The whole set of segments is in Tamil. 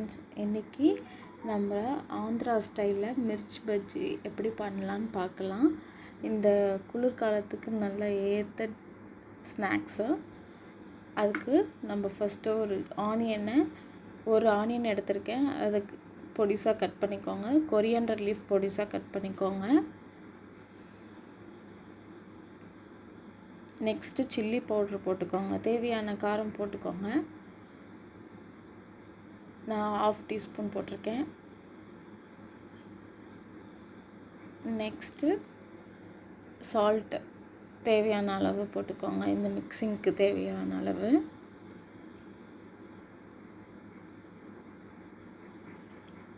ஃப்ரெண்ட்ஸ், இன்றைக்கி நம்ம ஆந்திரா ஸ்டைலில் மிர்ச் பஜ்ஜி எப்படி பண்ணலான்னு பார்க்கலாம். இந்த குளிர்காலத்துக்கு நல்ல ஏற்ற ஸ்நாக்ஸு. அதுக்கு நம்ம ஃபஸ்ட்டு ஒரு ஆனியன் எடுத்திருக்கேன். அதுக்கு பொடிசாக கட் பண்ணிக்கோங்க. கொரியாண்டர் லீஃப் பொடிசாக கட் பண்ணிக்கோங்க. நெக்ஸ்ட்டு சில்லி பவுட்ரு போட்டுக்கோங்க. தேவையான காரம் போட்டுக்கோங்க. நான் 1/2 டீஸ்பூன் போட்டிருக்கேன். நெக்ஸ்ட்டு சால்ட்டு தேவையான அளவு போட்டுக்கோங்க. இந்த மிக்சிங்க்கு தேவையான அளவு.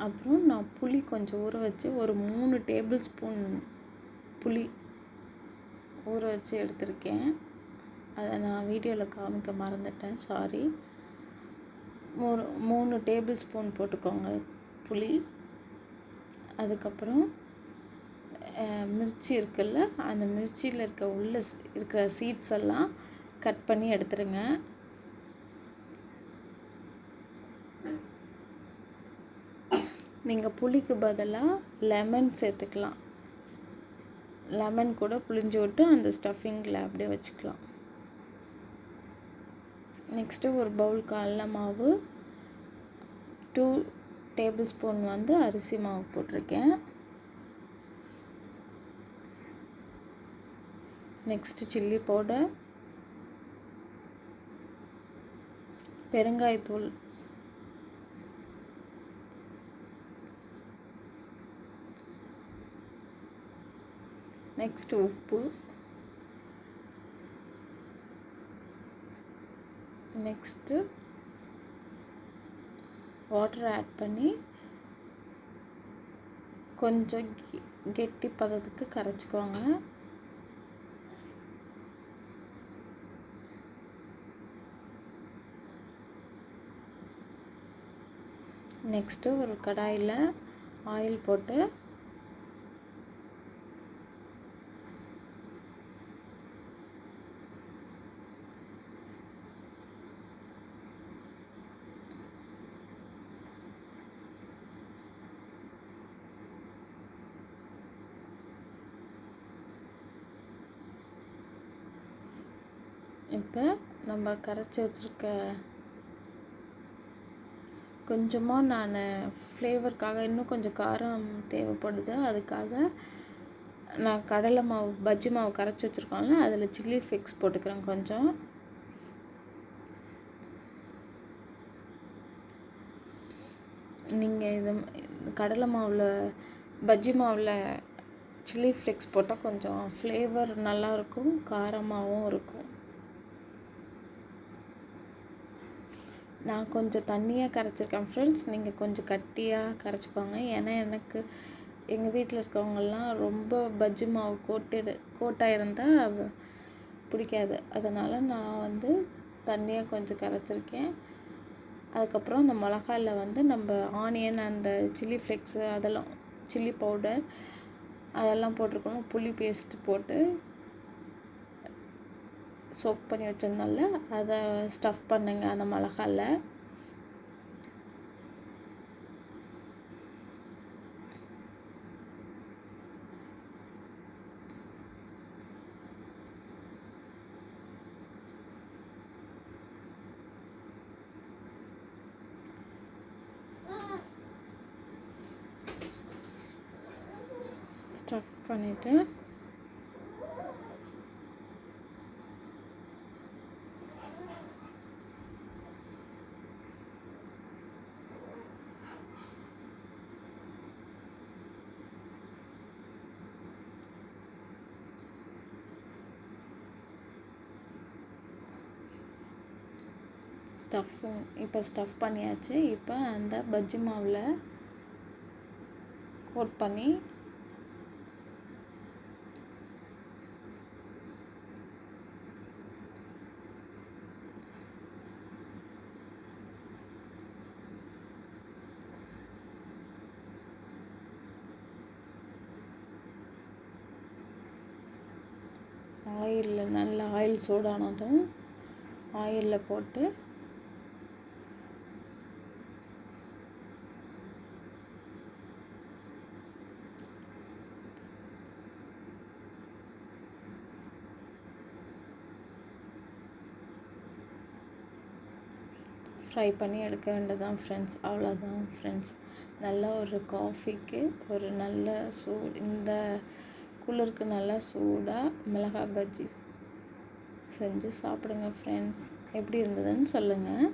அப்புறம் நான் புளி கொஞ்சம் ஊற வச்சு ஒரு 3 டேபிள் ஸ்பூன் புளி ஊற வச்சு எடுத்திருக்கேன். அதை நான் வீடியோவில் காமிக்க மறந்துட்டேன், சாரி. 3 டேபிள் ஸ்பூன் போட்டுக்கோங்க புளி. அதுக்கப்புறம் மிர்ச்சி இருக்குல்ல, அந்த மிர்ச்சியில் இருக்கிற சீட்ஸ் எல்லாம் கட் பண்ணி எடுத்துருங்க. நீங்கள் புளிக்கு பதிலாக லெமன் சேர்த்துக்கலாம். லெமன் கூட புளிஞ்சு விட்டு அந்த ஸ்டஃபிங்கில் அப்படியே வச்சுக்கலாம். நெக்ஸ்ட்டு ஒரு பவுல் கடல மாவு, 2 டேபிள் ஸ்பூன் அரிசி மாவு போட்டிருக்கேன். நெக்ஸ்ட்டு சில்லி பவுடர், பெருங்காயத்தூள், நெக்ஸ்ட்டு உப்பு, நெக்ஸ்ட்டு வாட்டர் ஆட் பண்ணி கொஞ்சம் கெட்டி பதத்துக்கு கரைச்சிக்கோங்க. நெக்ஸ்ட்டு ஒரு கடாயில் ஆயில் போட்டு இப்போ நம்ம கரைச்சி வச்சுருக்க கொஞ்சமாக நான் ஃப்ளேவருக்காக இன்னும் கொஞ்சம் காரம் தேவைப்படுது. அதுக்காக நான் கடலை மாவு, பஜ்ஜி மாவு கரைச்சி வச்சுருக்கோம்ல, அதில் சில்லி ஃப்ளேக்ஸ் போட்டுக்கிறேன் கொஞ்சம். நீங்கள் கடலை மாவில், பஜ்ஜி மாவில் சில்லி ஃப்ளேக்ஸ் போட்டால் கொஞ்சம் ஃப்ளேவர் நல்லாயிருக்கும், காரமாகவும் இருக்கும். நான் கொஞ்சம் தண்ணியாக கரைச்சிருக்கேன் ஃப்ரெண்ட்ஸ். நீங்கள் கொஞ்சம் கட்டியாக கரைச்சிக்கோங்க. ஏன்னா எங்கள் வீட்டில் இருக்கவங்கெல்லாம் ரொம்ப பஜ்ஜி மாவு கோட்டாக இருந்தால் பிடிக்காது. அதனால் நான் தண்ணியாக கொஞ்சம் கரைச்சிருக்கேன். அதுக்கப்புறம் அந்த மிளகாயில் நம்ம ஆனியன், அந்த சில்லி ஃப்ளேக்ஸு, அதெல்லாம் சில்லி பவுடர் அதெல்லாம் போட்டிருக்கணும். புளி பேஸ்ட்டு போட்டு சோக் பண்ணி வச்சதுனால அதை ஸ்டஃப் பண்ணுங்க அந்த மிளகாயில். ஸ்டஃப் பண்ணிவிட்டு இப்போ ஸ்டஃப் பண்ணியாச்சு. இப்போ அந்த பஜ்ஜி மாவில் கோட் பண்ணி நல்ல ஆயில் சூடானதும் ஆயிலில் போட்டு ஃப்ரை பண்ணி எடுக்க வேண்டியதான் ஃப்ரெண்ட்ஸ். அவ்வளோதான் ஃப்ரெண்ட்ஸ். நல்ல ஒரு காஃபிக்கு ஒரு நல்ல இந்த குளிருக்கு நல்லா சூடாக மிளகாய் பஜ்ஜி செஞ்சு சாப்பிடுங்க ஃப்ரெண்ட்ஸ். எப்படி இருந்ததுன்னு சொல்லுங்கள்.